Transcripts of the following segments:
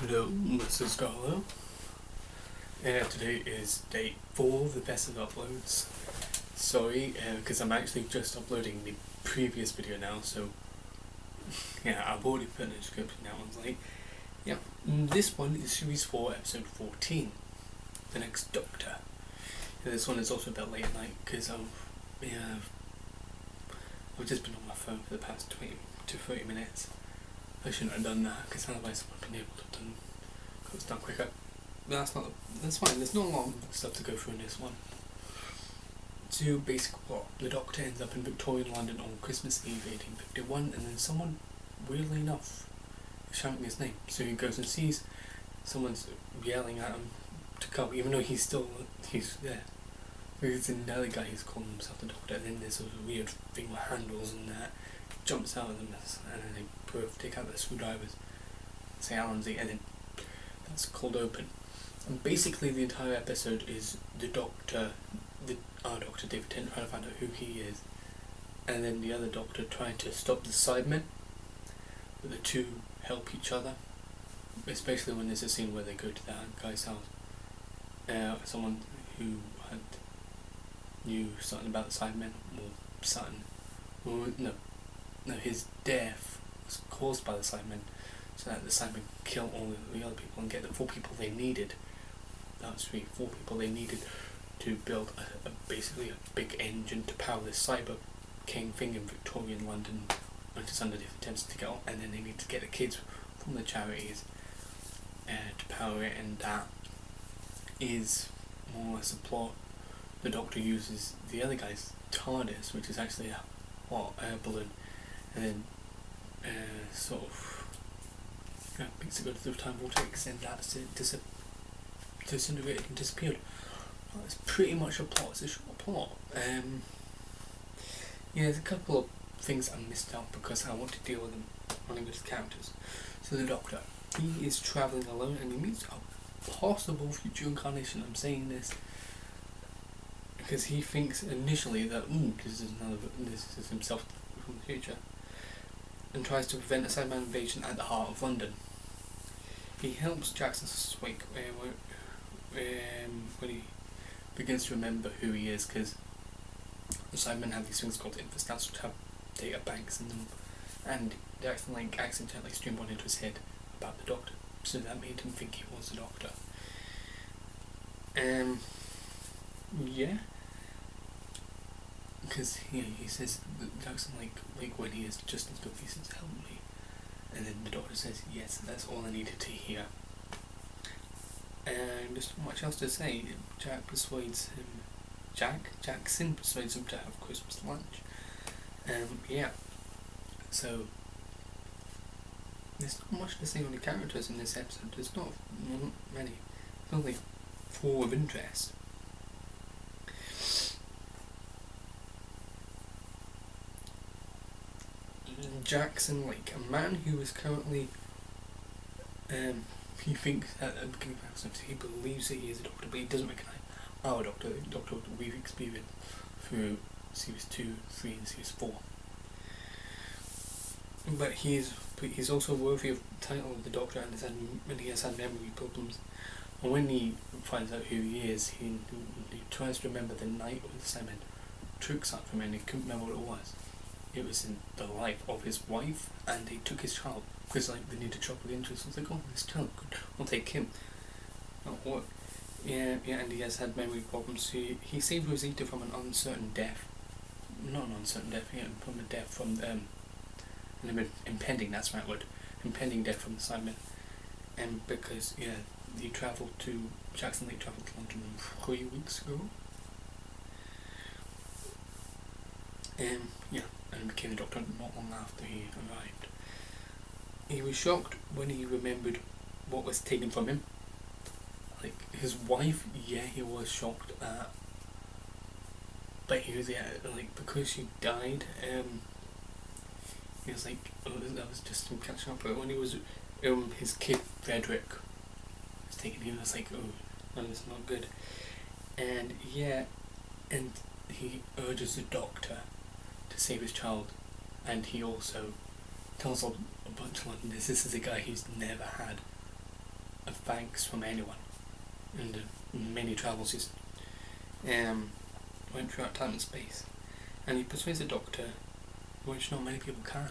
Hello, this is Carlo. Today is day 4 of the Festive uploads. Sorry, because I'm actually just uploading the previous video now, so yeah, I've already put in a description, that one's late. Yeah, this one is series 4, episode 14, The Next Doctor. This one is also a bit late at night, because I've just been on my phone for the past 20 to 30 minutes. I shouldn't have done that, because otherwise I would have been able to have got this done quicker. But that's fine, there's not a lot of stuff to go through in this one. So, basic plot. The Doctor ends up in Victorian London on Christmas Eve 1851, and then someone, weirdly enough, is shouting his name. So he goes and sees someone's yelling at him to come, even though he's there. There's another guy who's calling himself the Doctor, and then there's a weird thing with handles and that jumps out of them, and then they both take out their screwdrivers, say Allen Z, and then that's called open. And basically the entire episode is our Doctor David Tennant trying to find out who he is, and then the other Doctor trying to stop the Sidemen, but the two help each other. Especially when there's a scene where they go to that guy's house, someone who knew something about the Sidemen, his death was caused by the Sidemen, so that the Sidemen kill all the other people and get the 4 people they needed. That's 4 people they needed to build basically a big engine to power this Cyber King thing in Victorian London, which is under different attempts to get on, and then they need to get the kids from the charities to power it, and that is more or less a plot. The Doctor uses the other guy's TARDIS, which is actually a hot air balloon, and then makes it go through time vortex, and that's it, disintegrated and disappeared. That's pretty much a plot. It's a short plot. There's a couple of things I missed out because I want to deal with them running with the characters. So the Doctor, he is travelling alone, and he meets a possible future incarnation. I'm saying this because he thinks initially that this is himself from the future, and tries to prevent a Cyberman invasion at the heart of London. He helps Jackson Swake when he begins to remember who he is, because the Cybermen have these things called infostats, which have data banks in them, and Jackson accidentally streamed one into his head about the Doctor, so that made him think he was the Doctor. Because he says that Jackson when he is just in stuff, he says, "Help me," and then the Doctor says, "Yes, that's all I needed to hear." And there's not much else to say. Jackson persuades him to have Christmas lunch. So there's not much to say on the characters in this episode. There's not many. There's only 4 of interest. Jackson, a man who is currently, he thinks at the beginning of the episode, he believes that he is a Doctor, but he doesn't recognise our Doctor, the Doctor we've experienced through series 2, 3 and series 4. But he's also worthy of the title of the Doctor, and he has had memory problems. And when he finds out who he is, he tries to remember the night when the Simon took something from him, and he couldn't remember what it was. It was in the life of his wife, and they took his child because they needed chocolate interest. I was like, "Oh, this child, good, we'll take him." And he has had memory problems. He saved Rosita from an uncertain death, not an uncertain death, from a death from an impending. That's the right word, impending death from the Simon. And because Jackson travelled to London 3 weeks ago. And became the Doctor not long after he arrived. He was shocked when he remembered what was taken from him. His wife, he was shocked at, but he was because she died. He was like, that was just him catching up. But when he was his kid Frederick was taken, he was like, "Oh, that is not good." And he urges the Doctor to save his child, and he also tells a bunch of Londoners this is a guy who's never had a thanks from anyone in the many travels he's went throughout time and space, and he persuades the Doctor, which not many people can.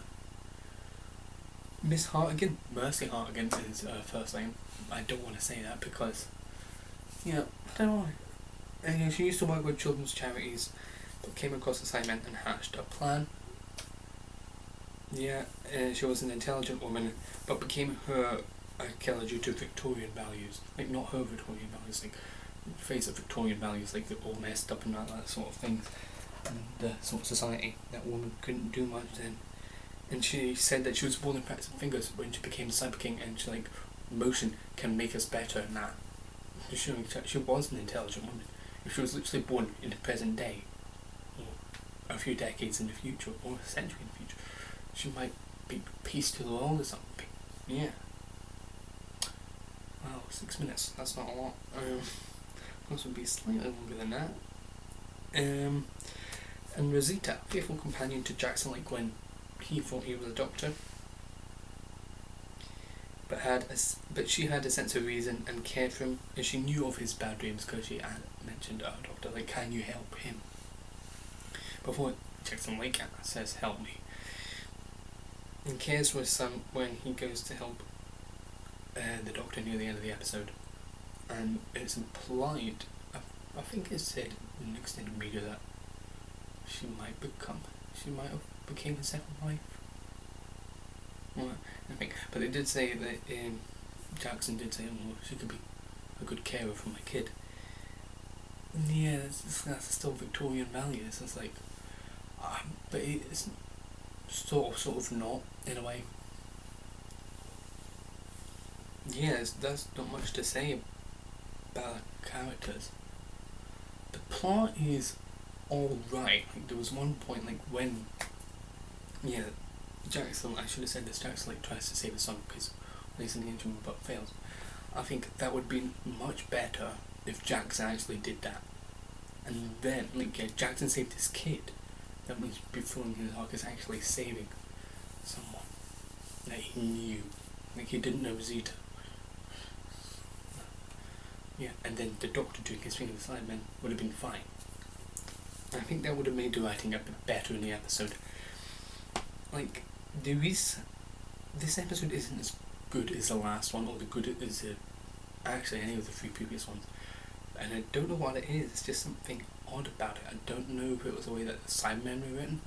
Miss Hartigan, Mercy Hartigan is her first name. I don't want to say that because, I don't know. And she used to work with children's charities, but came across assignment and hatched a plan. She was an intelligent woman, but became a killer due to Victorian values. Like, not her Victorian values, like, face of Victorian values, like, they're all messed up and that sort of things. And the sort of society, that woman couldn't do much then. And she said that she was born in practicing fingers when she became Cyber King, and she, like, motion can make us better than that. She was an intelligent woman. If she was literally born in the present day, or a few decades in the future, or a century in the future, she might be peace to the world or something. Yeah. Wow, 6 minutes. That's not a lot. This would be slightly longer than that. And Rosita, faithful companion to Jackson, like when he thought he was a doctor, but she had a sense of reason and cared for him, and she knew of his bad dreams because she had mentioned, doctor, like, can you help him? Before Jackson Lake says, help me. And cares for his son when he goes to help the Doctor near the end of the episode. And it's implied, I think it's said in the extended media, that she might have became his second wife. Well, I think, but they did say that Jackson did say, she could be a good carer for my kid. Yeah, that's still Victorian values. It's like, but it's sort of not, in a way. Yeah, there's not much to say about the characters. The plot is alright. Like, there was one point, like, when Jackson, I should have said this, Jackson, like, tries to save his son because he's in the engine but fails. I think that would be much better if Jackson actually did that. And then, like, Jackson saved his kid. That means before his arc is actually saving someone that he knew. Like, he didn't know Zeta. Yeah, and then the Doctor doing his thing with the Sidemen would have been fine. I think that would have made the writing a bit better in the episode. Like, this episode isn't as good as the last one, or the good as actually any of the 3 previous ones. And I don't know what it is, it's just something odd about it. I don't know if it was the way that the Sidemen were written,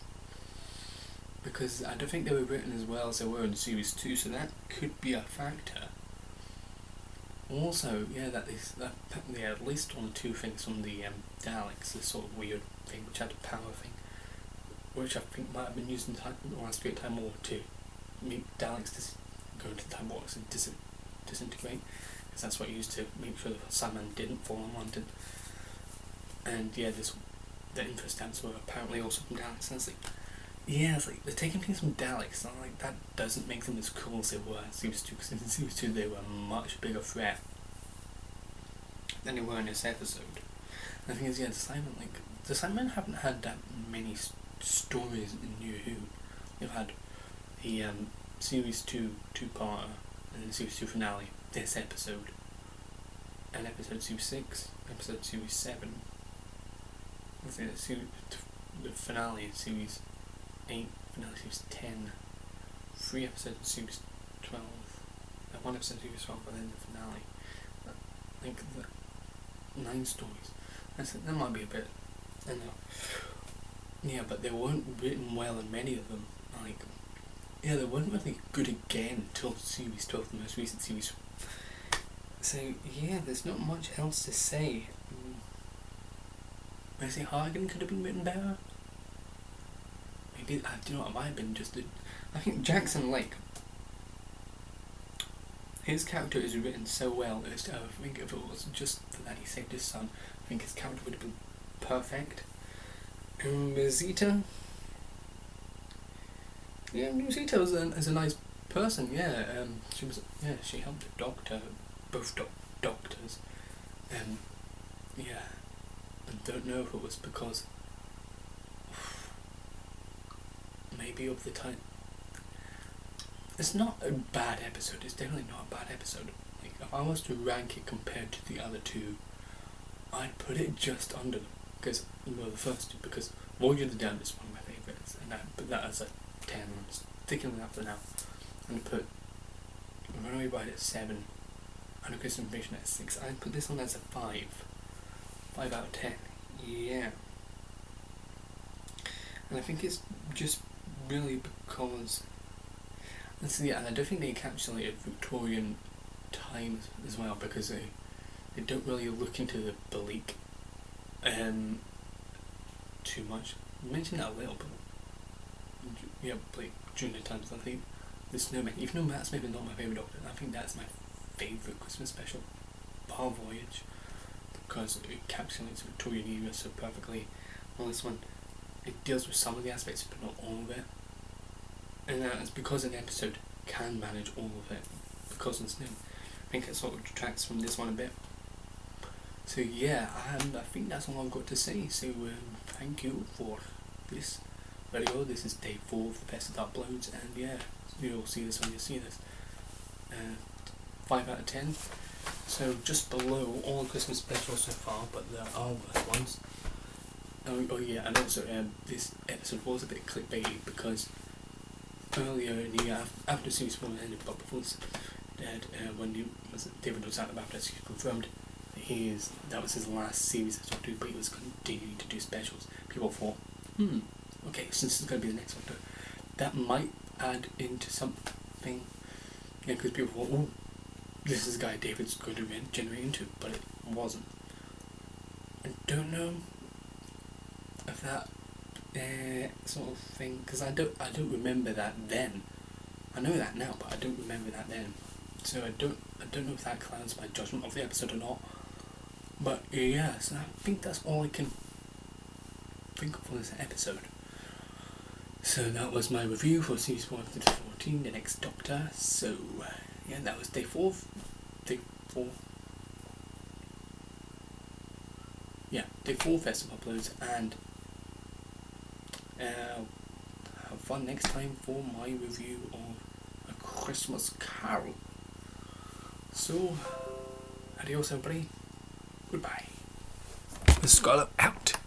because I don't think they were written as well as they were in Series 2, so that could be a factor. Also, they at least one or 2 things from the Daleks, this sort of weird thing which had a power thing, which I think might have been used in the last Great Time War to make Daleks go into the Time War and disintegrate, because that's what you used to make sure the Sandman didn't fall on London. And the info stamps were apparently also from Daleks, and it's like they're taking things from Daleks, and like, that doesn't make them as cool as they were in Series 2, because in Series 2 they were a much bigger threat than they were in this episode. And the thing is, the Sidemen haven't had that many stories in New Who. They've had the Series 2 two-parter, and the Series 2 finale, this episode, and episode Series 6, episode Series 7, the finale, Series 8, finale Series 10, 3 episodes of Series 12, and 1 episode of Series 12, and then the finale. Like, 9 stories. That might be a bit, I know. Yeah, but they weren't written well in many of them. Like, they weren't really good again until Series 12, the most recent series. So, there's not much else to say. Mercy Hartigan could have been written better. Maybe, do you know what, it might have been just I think Jackson Lake, his character is written so well, I think if it was just that he saved his son, I think his character would have been perfect. And Rosita, Rosita was a nice person, she helped the Doctor, both doctors, I don't know if it was because maybe of the time. It's not a bad episode, it's definitely not a bad episode. Like, if I was to rank it compared to the other two, I'd put it just under them. Because, well, the first two, because Voyage of the Damned is one of my favourites, and I put that as a 10. I'm sticking with that for now. I'm going to put Runaway Bride at 7, Under Christmas Vacation at 6. I'd put this one as a 5. 5 out of 10. Yeah. And I think it's just really because, and I don't think they encapsulate Victorian times as well, because they don't really look into the bleak too much. You mentioned that a little bit. Yeah, bleak during the times. I think the Snowman, even though that's maybe not my favourite Doctor, I think that's my favourite Christmas special, bar Voyage, because it encapsulates the Victorian era so perfectly. Well, this one, it deals with some of the aspects but not all of it, and it's because an episode can manage all of it, because it's new. I think it sort of detracts from this one a bit. So yeah, I think that's all I've got to say. So thank you for this video. This is day 4 of the Festive uploads, and yeah, you'll see this when you see this. 5 out of 10. So just below all the Christmas specials so far, but there are worse ones. Oh yeah, and also this episode was a bit clickbaity because earlier in the year, after series 4 ended, but before this, when David was out of Baptist, he confirmed that that was his last series as Doctor Who, but he was continuing to do specials. People thought, okay, since it's going to be the next Doctor, that might add into something. Yeah, because people thought, oh, this is the guy David's going to generate into, but it wasn't. I don't know if that sort of thing, because I don't remember that then. I know that now, but I don't remember that then. So I don't know if that clouds my judgment of the episode or not. But yeah, so I think that's all I can think of for this episode. So that was my review for series 4 episode 14, The Next Doctor. So yeah, that was day 4. Yeah, day 4 Festive uploads, and have fun next time for my review of A Christmas Carol. So, adios everybody. Goodbye. Scarlet out.